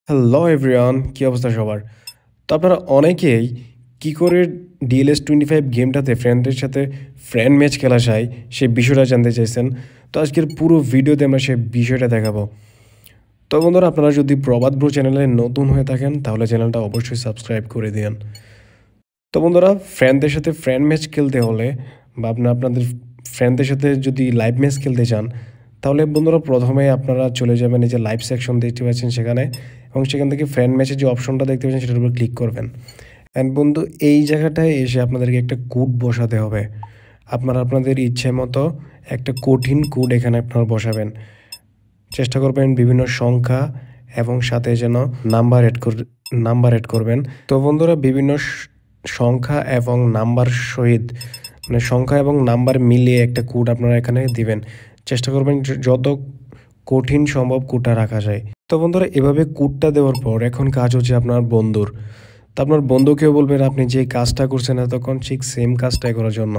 Hello everyone, কী অবস্থা সবার? তো আপনারা অনেকেই কী করে DLS25 গেমটাতে ফ্রেন্ডদের সাথে ফ্রেন্ড ম্যাচ খেলা যায় সেই বিষয়টা জানতে চাইছেন। তো আজকের পুরো ভিডিওতে আমরা সেই বিষয়টা দেখাবো। তো বন্ধুরা, আপনারা যদি প্রবাদ ব্রো চ্যানেলে নতুন হয়ে থাকেন তাহলে চ্যানেলটা অবশ্যই সাবস্ক্রাইব করে দিন। তো বন্ধুরা, ফ্রেন্ডদের সাথে ফ্রেন্ড ম্যাচ খেলতে হলে বা আপনাদের ফ্রেন্ডদের সাথে যদি লাইভ ম্যাচ খেলতে চান, তাহলে বন্ধুরা প্রথমে আপনারা চলে যাবেন এই যে লাইভ সেকশন দেখতে পাচ্ছেন সেখানে, এবং সেখান থেকে ফ্রেন্ড ম্যাচের যে অপশনটা দেখতে পাচ্ছেন সেটার উপর ক্লিক করবেন। অ্যান্ড বন্ধু, এই জায়গাটায় এসে আপনাদেরকে একটা কোড বসাতে হবে। আপনারা আপনাদের ইচ্ছে মতো একটা কঠিন কোড এখানে আপনারা বসাবেন। চেষ্টা করবেন বিভিন্ন সংখ্যা এবং সাথে যেন নাম্বার অ্যাড করবেন। তো বন্ধুরা, বিভিন্ন সংখ্যা এবং নাম্বার সহিত মানে সংখ্যা এবং নাম্বার মিলিয়ে একটা কোড আপনারা এখানে দিবেন। চেষ্টা করবেন যত কঠিন সম্ভব কোডটা রাখা যায়। তো বন্ধুরা, এভাবে কোডটা দেওয়ার পর এখন কাজ হচ্ছে আপনার বন্ধুর। তো আপনার বন্ধুকেও বলবেন আপনি যে কাজটা করছেন এতক্ষণ ঠিক সেম কাজটাই করার জন্য।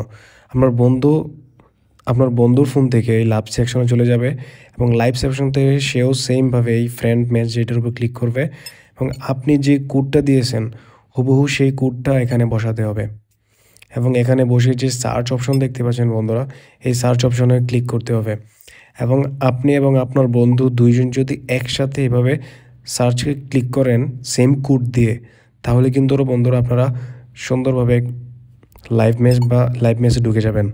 আপনার বন্ধুর ফোন থেকে এই লাইভ সেকশনে চলে যাবে এবং লাইভ সেকশন থেকে সেও সেমভাবে এই ফ্রেন্ড ম্যাচ যেটার উপর ক্লিক করবে এবং আপনি যে কোডটা দিয়েছেন হুবহু সেই কোডটা এখানে বসাতে হবে। এবং এখানে বসে যে সার্চ অপশন দেখতে পাচ্ছেন বন্ধুরা, এই সার্চ অপশনে ক্লিক করতে হবে। এবং আপনি এবং আপনার বন্ধু দুইজন যদি একসাথে এভাবে সার্চে ক্লিক করেন সেম কোড দিয়ে, তাহলে কিন্তু বন্ধুরা আপনারা সুন্দরভাবে লাইভ ম্যাচে ঢুকে যাবেন।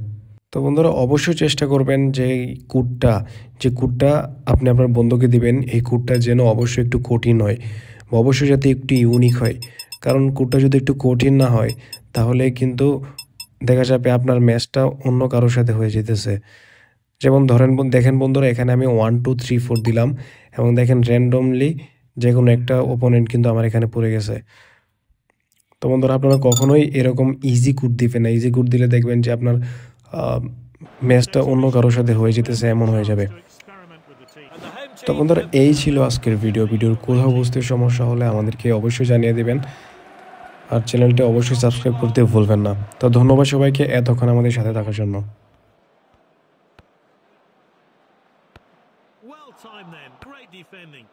তো বন্ধুরা, অবশ্যই চেষ্টা করবেন যে কোডটা আপনি আপনার বন্ধুকে দিবেন, এই কোডটা যেন অবশ্যই একটু কঠিন হয় বা অবশ্যই যাতে একটু ইউনিক হয়। কারণ কোডটা যদি একটু কঠিন না হয় তাহলে কিন্তু দেখা যাবে আপনার ম্যাচটা অন্য কারোর সাথে হয়ে যেতেছে। যেমন দেখেন বন্ধুরা, এখানে আমি 1 2 3 4 দিলাম এবং দেখেন র্যান্ডমলি যে কোনো একটা ওপোনেন্ট কিন্তু আমার এখানে পড়ে গেছে। তো বন্ধুরা, আপনারা কখনোই এরকম ইজি কোড দিবেন না। ইজি কোড দিলে দেখবেন যে আপনার ম্যাচটা অন্য কারোর সাথে হয়ে যেতেছে এমন হয়ে যাবে। তো বন্ধুরা, এই ছিল আজকের ভিডিওর কোথাও বুঝতে সমস্যা হলে আমাদেরকে অবশ্যই জানিয়ে দিবেন, আর চ্যানেলটা অবশ্যই সাবস্ক্রাইব করতে ভুলবেন না। তো ধন্যবাদ সবাইকে এতক্ষণ আমাদের সাথে থাকার জন্য। Well timed then, great defending.